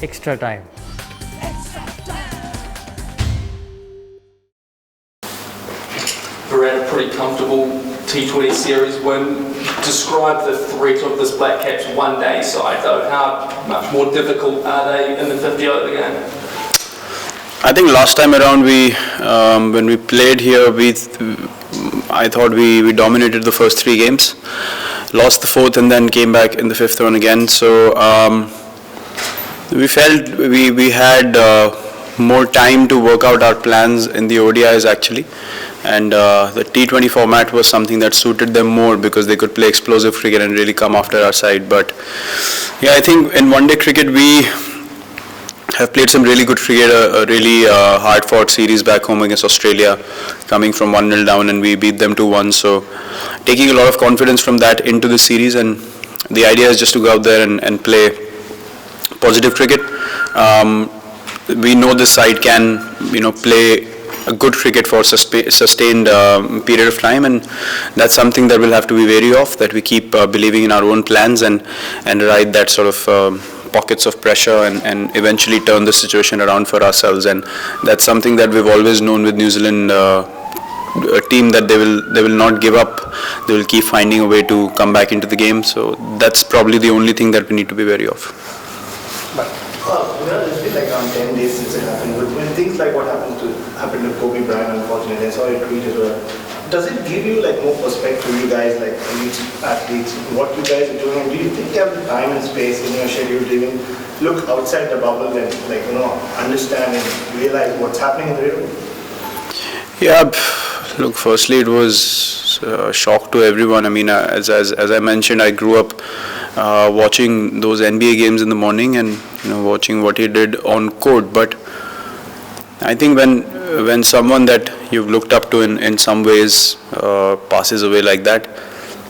Extra time. Virat, a pretty comfortable T20 series win. Describe the threat of this Black Caps one-day side though. How much more difficult are they in the 50 over game? I think last time around when we played here, I thought we dominated the first 3 games, lost the 4th and then came back in the 5th one again. So we felt we had more time to work out our plans in the ODIs actually, and the T20 format was something that suited them more because they could play explosive cricket and really come after our side. But yeah, I think in one day cricket we have played some really good cricket, a really hard-fought series back home against Australia, coming from 1-0 down, and we beat them 2-1. So taking a lot of confidence from that into the series, and the idea is just to go out there and play positive cricket. We know this side can, play a good cricket for sustained period of time, and that's something that we'll have to be wary of, that we keep believing in our own plans and ride that sort of pockets of pressure and eventually turn the situation around for ourselves. And that's something that we've always known with New Zealand, a team that they will not give up. They will keep finding a way to come back into the game. So that's probably the only thing that we need to be wary of. It's been like around 10 days since it happened. But when things like what happened to Kobe Bryant, unfortunately, I saw a tweet as well. Does it give you like more perspective for you guys, like elite athletes, what you guys are doing? And do you think you have the time and space in your schedule to even look outside the bubble and understand and realize what's happening in the real world? Yeah, look, firstly it was a shock to everyone. I mean, as I mentioned, I grew up watching those NBA games in the morning and watching what he did on court. But I think when someone that you've looked up to in some ways passes away like that,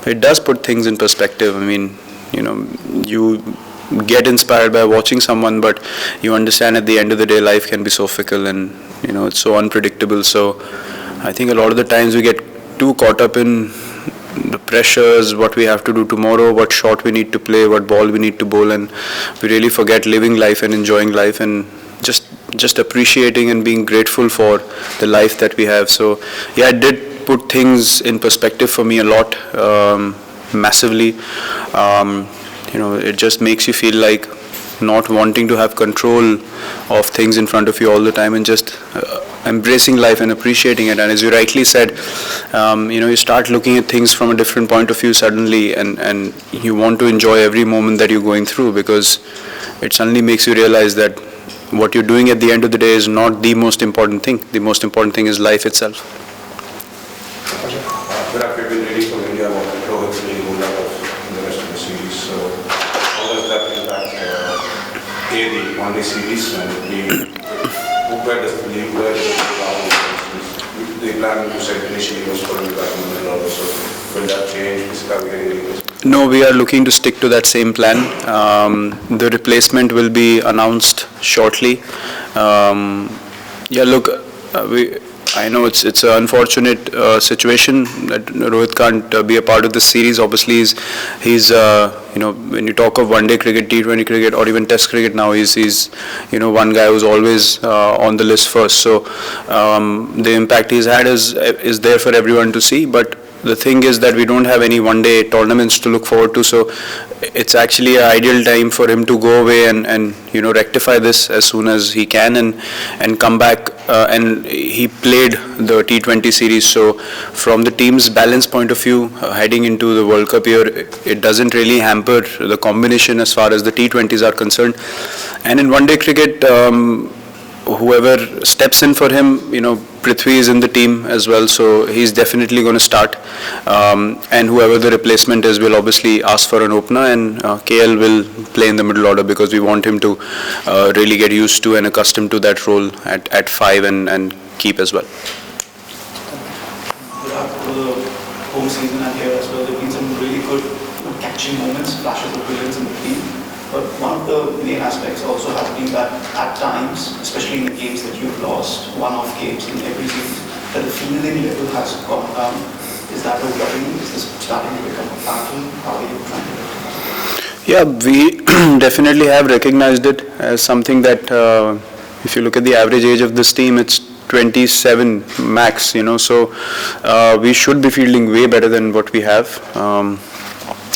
it does put things in perspective. I mean, you get inspired by watching someone, but you understand at the end of the day life can be so fickle and it's so unpredictable. So I think a lot of the times we get too caught up in the pressures, what we have to do tomorrow, what shot we need to play, what ball we need to bowl, and we really forget living life and enjoying life and just appreciating and being grateful for the life that we have. So yeah, it did put things in perspective for me a lot, massively. It just makes you feel like not wanting to have control of things in front of you all the time, and just embracing life and appreciating it. And as you rightly said, you start looking at things from a different point of view suddenly, and you want to enjoy every moment that you're going through, because it suddenly makes you realize that what you're doing at the end of the day is not the most important thing. The most important thing is life itself. Virat, we've been ready for India about Rohit being moved out of the rest of the series. So how does that impact the one-day series, and where does the plan you said initially was for him back in the middle order? So will that change? Are we getting any? No, we are looking to stick to that same plan. The replacement will be announced shortly. I know it's an unfortunate situation that Rohit can't be a part of this series. Obviously, he's when you talk of one-day cricket, T20 cricket, or even Test cricket now, he's one guy who's always on the list first. So the impact he's had is there for everyone to see. But the thing is that we don't have any one-day tournaments to look forward to, so it's actually an ideal time for him to go away and rectify this as soon as he can and come back. And he played the T20 series, so from the team's balance point of view, heading into the World Cup year, it doesn't really hamper the combination as far as the T20s are concerned. And in one-day cricket, whoever steps in for him, Prithvi is in the team as well, so he's definitely going to start. And whoever the replacement is will obviously ask for an opener, and KL will play in the middle order because we want him to really get used to and accustomed to that role at 5 and keep as well. The home season and here as well, there have been some really good catching moments, flashes of brilliance in the team. But one of the main aspects also has been that at times, especially in the games that you've lost, one-off games in every series, that the fielding level has gone down. Is that a worry? Is this starting to become a pattern? How are you trying to rectify it? Yeah, we definitely have recognized it as something that, if you look at the average age of this team, it's 27 max, so we should be fielding way better than what we have.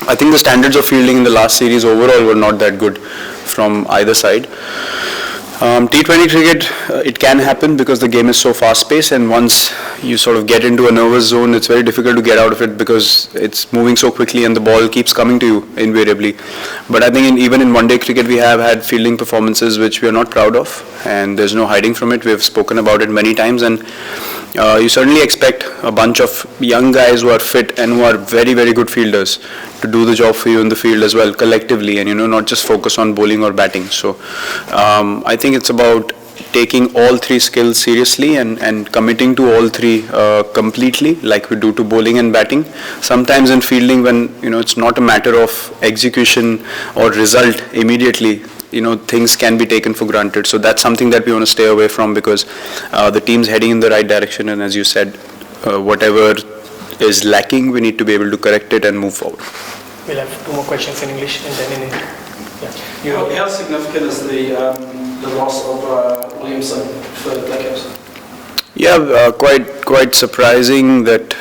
I think the standards of fielding in the last series overall were not that good from either side. T20 cricket, it can happen because the game is so fast-paced, and once you sort of get into a nervous zone, it's very difficult to get out of it because it's moving so quickly and the ball keeps coming to you invariably. But I think even in one-day cricket, we have had fielding performances which we are not proud of, and there's no hiding from it. We have spoken about it many times, and you certainly expect a bunch of young guys who are fit and who are very, very good fielders to do the job for you in the field as well, collectively, and not just focus on bowling or batting. So I think it's about taking all three skills seriously and committing to all three completely, like we do to bowling and batting. Sometimes in fielding, when it's not a matter of execution or result immediately, things can be taken for granted. So that's something that we want to stay away from, because the team's heading in the right direction, and as you said, whatever is lacking, we need to be able to correct it and move forward. We'll have 2 more questions in English and then in Hindi. Yeah. How significant is the loss of Williamson for the Black Caps? Yeah, quite surprising that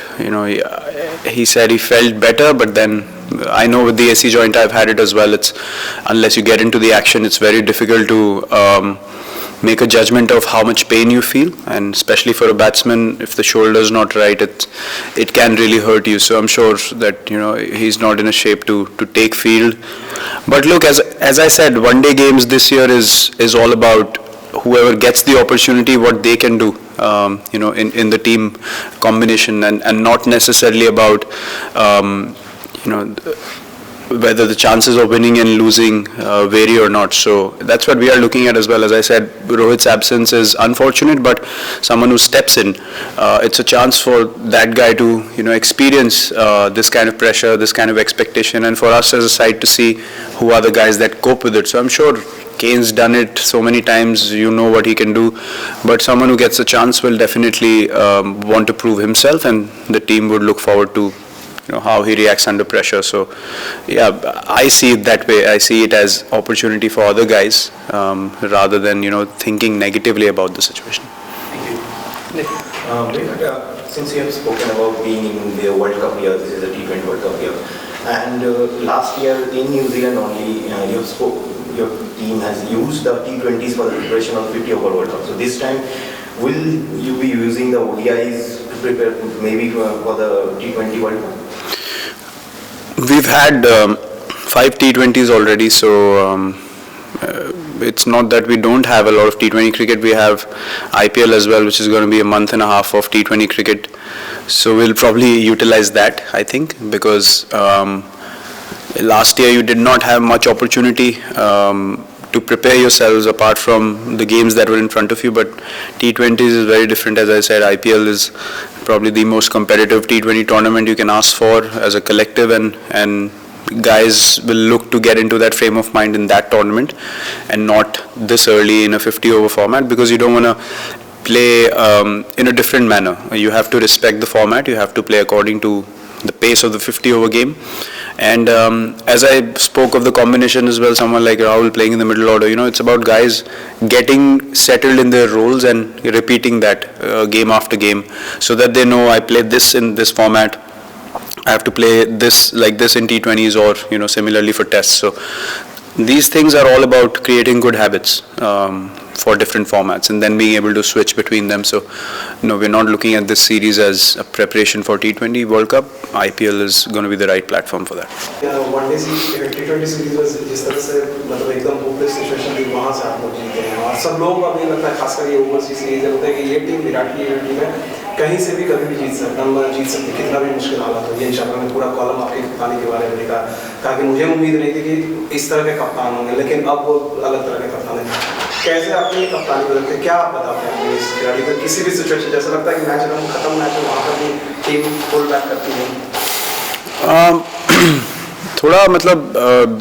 he said he felt better, but then I know with the AC joint I've had it as well. It's unless you get into the action, it's very difficult to make a judgment of how much pain you feel, and especially for a batsman, if the shoulder is not right, it can really hurt you. So I'm sure that he's not in a shape to take field. But look, as I said, one-day games this year is all about whoever gets the opportunity, what they can do, in the team combination, and not necessarily about whether the chances of winning and losing vary or not. So that's what we are looking at as well. As I said, Rohit's absence is unfortunate, but someone who steps in, it's a chance for that guy to experience this kind of pressure, this kind of expectation, and for us as a side to see who are the guys that cope with it. So I'm sure Kane's done it so many times, what he can do, but someone who gets a chance will definitely want to prove himself, and the team would look forward to how he reacts under pressure. So yeah, I see it that way. I see it as opportunity for other guys, rather than thinking negatively about the situation. Since you have spoken about being in the World Cup year, this is a T20 World Cup year, and last year in New Zealand only, your team has used the T20s for the preparation of 50 over World Cup. So this time, will you be using the ODIs to prepare maybe for the T20 World Cup? We've had 5 T20s already, so it's not that we don't have a lot of T20 cricket. We have IPL as well, which is going to be a month and a half of T20 cricket. So we'll probably utilize that, I think, because last year you did not have much opportunity to prepare yourselves apart from the games that were in front of you. But T20s is very different. As I said, IPL is probably the most competitive T20 tournament you can ask for as a collective, and guys will look to get into that frame of mind in that tournament and not this early in a 50 over format, because you don't want to play in a different manner. You have to respect the format. You have to play according to the pace of the 50 over game. And as I spoke of the combination as well, someone like Rahul playing in the middle order, it's about guys getting settled in their roles and repeating that game after game, so that they know I played this in this format, I have to play this like this in T20s, or similarly for tests. So these things are all about creating good habits for different formats and then being able to switch between them. So we're not looking at this series as a preparation for T20 World Cup. IPL is going to be the right platform for that. One day T20 series में जिस तरह से मतलब एकदम hopeless situation थी, वहाँ से आप लोग जीते हैं, और सब लोग को अभी लगता है, खासकर ये ओवरसीज सीरीज होता है कि ये टीम विराट की टीम है, कहीं से भी कभी भी जीत सकती, कितना भी मुश्किल हालत हो। ये इंशाल्लाह मैं पूरा कॉलम आपके कप्तानी के बारे में लिखा, ताकि मुझे उम्मीद नहीं थी कि इस तरह के कप्तान होंगे, लेकिन अब वो अलग तरह के कप्तान हैं। कैसे आपने कप्तानी बदलते, क्या आप बताते हैं इस खिलाड़ी को किसी भी सिचुएशन, जैसा लगता है कि मैच एकदम खत्म मैच है, वहाँ पर भी टीम पुल बैक करती है? थोड़ा मतलब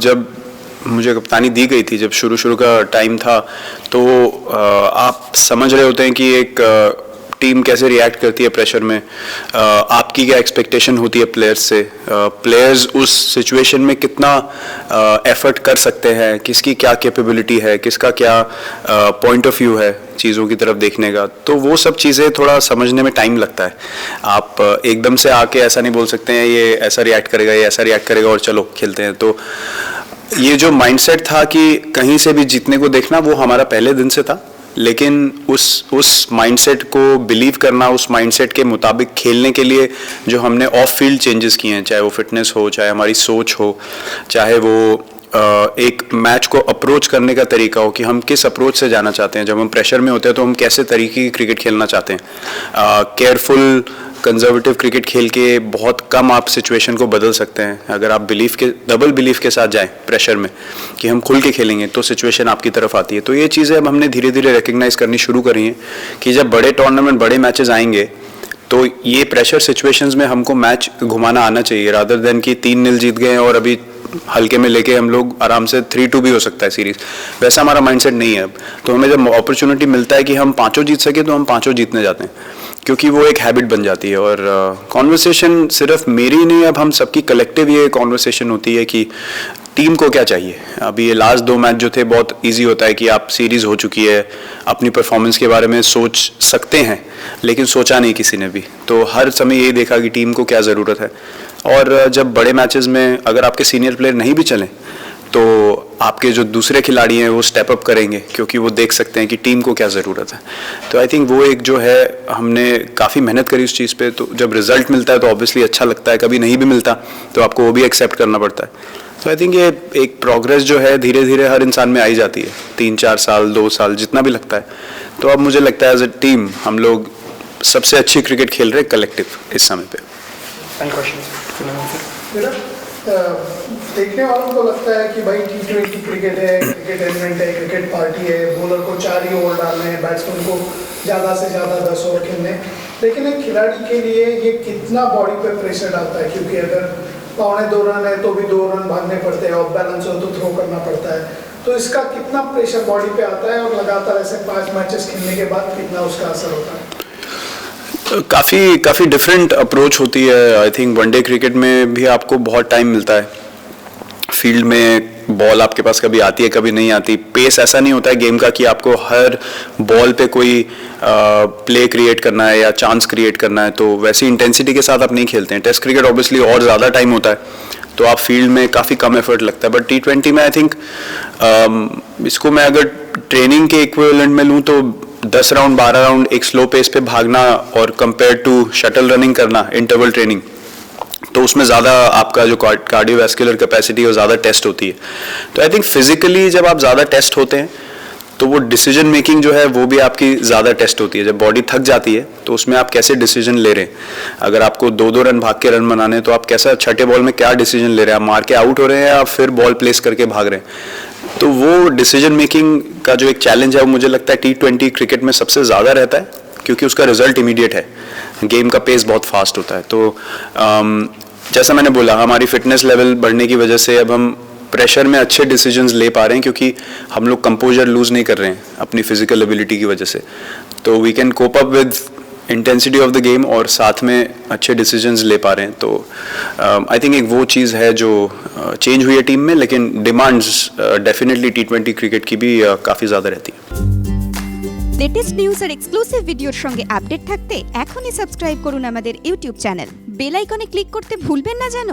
जब मुझे कप्तानी दी गई थी, जब शुरू का टाइम था, तो आप समझ रहे होते हैं कि एक टीम कैसे रिएक्ट करती है प्रेशर में, आपकी क्या एक्सपेक्टेशन होती है प्लेयर्स से, प्लेयर्स उस सिचुएशन में कितना एफर्ट कर सकते हैं, किसकी क्या कैपेबिलिटी है, किसका क्या पॉइंट ऑफ व्यू है चीज़ों की तरफ देखने का, तो वो सब चीज़ें थोड़ा समझने में टाइम लगता है। आप एकदम से आके ऐसा नहीं बोल सकते हैं ये ऐसा रिएक्ट करेगा, ये ऐसा रिएक्ट करेगा और चलो खेलते हैं। तो ये जो माइंडसेट था कि कहीं से भी जीतने को देखना, वो हमारा पहले दिन से था, लेकिन उस माइंडसेट को बिलीव करना, उस माइंडसेट के मुताबिक खेलने के लिए जो हमने ऑफ फील्ड चेंजेस किए हैं, चाहे वो फिटनेस हो, चाहे हमारी सोच हो, चाहे वो एक मैच को अप्रोच करने का तरीका हो कि हम किस अप्रोच से जाना चाहते हैं, जब हम प्रेशर में होते हैं तो हम कैसे तरीके की क्रिकेट खेलना चाहते हैं। केयरफुल कंजर्वेटिव क्रिकेट खेल के बहुत कम आप सिचुएशन को बदल सकते हैं। अगर आप डबल बिलीफ के साथ जाएं प्रेशर में कि हम खुल के खेलेंगे तो सिचुएशन आपकी तरफ आती है। तो ये चीज़ें अब हमने धीरे धीरे रिकग्नाइज करनी शुरू करी हैं कि जब बड़े टूर्नामेंट, बड़े मैचेस आएंगे तो ये प्रेशर सिचुएशंस में हमको मैच घुमाना आना चाहिए, रादर देन कि 3-0 जीत गए और अभी हल्के में लेके हम लोग आराम से 3-2 भी हो सकता है सीरीज। वैसा हमारा माइंडसेट नहीं है अब। तो हमें जब अपॉर्चुनिटी मिलता है कि हम 5 जीत सके तो हम 5 जीतने जाते हैं, क्योंकि वो एक हैबिट बन जाती है। और कॉन्वर्सेशन सिर्फ मेरी नहीं, अब हम सबकी कलेक्टिव ये कॉन्वर्सेशन होती है कि टीम को क्या चाहिए। अभी ये लास्ट 2 मैच जो थे, बहुत इजी होता है कि आप सीरीज हो चुकी है, अपनी परफॉर्मेंस के बारे में सोच सकते हैं, लेकिन सोचा नहीं किसी ने भी। तो हर समय यही देखा कि टीम को क्या ज़रूरत है। और जब बड़े मैचेस में अगर आपके सीनियर प्लेयर नहीं भी चलें तो आपके जो दूसरे खिलाड़ी हैं वो स्टेप अप करेंगे, क्योंकि वो देख सकते हैं कि टीम को क्या ज़रूरत है। तो आई थिंक वो एक जो है, हमने काफ़ी मेहनत करी उस चीज़ पे। तो जब रिजल्ट मिलता है तो ऑब्वियसली अच्छा लगता है, कभी नहीं भी मिलता तो आपको वो भी एक्सेप्ट करना पड़ता है। तो आई थिंक ये एक प्रोग्रेस जो है धीरे धीरे हर इंसान में आई जाती है, 3-4 साल, 2 साल, जितना भी लगता है। तो अब मुझे लगता है एज ए टीम हम लोग सबसे अच्छी क्रिकेट खेल रहे हैं कलेक्टिव इस समय पे। देखने वालों को लगता है कि भाई T20 क्रिकेट है, क्रिकेट एलिमेंट है, क्रिकेट पार्टी है, बॉलर को 4 ही ओवर डालने हैं, बैट्समैन को ज़्यादा से ज़्यादा 10 ओवर खेलने। लेकिन एक खिलाड़ी के लिए ये कितना बॉडी पे प्रेशर डालता है, क्योंकि अगर 2.25 रन है तो भी 2 रन भागने पड़ते हैं, ऑफ बैलेंस हो तो थ्रो करना पड़ता है। तो इसका कितना प्रेशर बॉडी पे आता है और लगातार ऐसे 5 मैचेस खेलने के बाद कितना उसका असर होता है? काफ़ी डिफरेंट अप्रोच होती है। आई थिंक वनडे क्रिकेट में भी आपको बहुत टाइम मिलता है, फील्ड में बॉल आपके पास कभी आती है कभी नहीं आती। पेस ऐसा नहीं होता है गेम का कि आपको हर बॉल पे कोई प्ले क्रिएट करना है या चांस क्रिएट करना है, तो वैसी इंटेंसिटी के साथ आप नहीं खेलते हैं। टेस्ट क्रिकेट ऑब्वियसली और ज़्यादा टाइम होता है, तो आप फील्ड में काफ़ी कम एफर्ट लगता है। बट T20 में आई थिंक इसको मैं अगर ट्रेनिंग के इक्विवेलेंट में लूँ तो 10 राउंड 12 राउंड एक स्लो पेस पे भागना और कंपेयर टू शटल रनिंग करना, इंटरवल ट्रेनिंग, तो उसमें ज़्यादा आपका जो कार्डियोवैस्कुलर कैपेसिटी है वो ज़्यादा टेस्ट होती है। तो आई थिंक फिजिकली जब आप ज़्यादा टेस्ट होते हैं तो वो डिसीजन मेकिंग जो है वो भी आपकी ज़्यादा टेस्ट होती है। जब बॉडी थक जाती है तो उसमें आप कैसे डिसीजन ले रहे हैं। अगर आपको 2-2 रन भाग के रन बनाने तो आप कैसा छठे बॉल में क्या डिसीजन ले रहे हैं, आप मार के आउट हो रहे हैं या फिर बॉल प्लेस करके भाग रहे हैं। तो वो डिसीजन मेकिंग का जो एक चैलेंज है वो मुझे लगता है T20 क्रिकेट में सबसे ज़्यादा रहता है, क्योंकि उसका रिजल्ट इमीडिएट है, गेम का पेस बहुत फास्ट होता है। तो जैसा मैंने बोला, हमारी फिटनेस लेवल बढ़ने की वजह से अब हम प्रेशर में अच्छे डिसीजंस ले पा रहे हैं, क्योंकि हम लोग कंपोजर लूज नहीं कर रहे हैं अपनी फिजिकल एबिलिटी की वजह से। तो we can cope up with intensity of the game और साथ में अच्छे डिसीजंस ले पा रहे हैं। तो आई थिंक एक वो चीज़ है जो चेंज हुई है टीम में, लेकिन डिमांड्स डेफिनेटली T20 क्रिकेट की भी काफ़ी ज़्यादा रहती है। লেটেস্ট নিউজ আর এক্সক্লুসিভ ভিডিওর সঙ্গে আপডেট থাকতে এখনই সাবস্ক্রাইব করুন আমাদের ইউটিউব চ্যানেল। বেল আইকনে ক্লিক করতে ভুলবেন না যেন।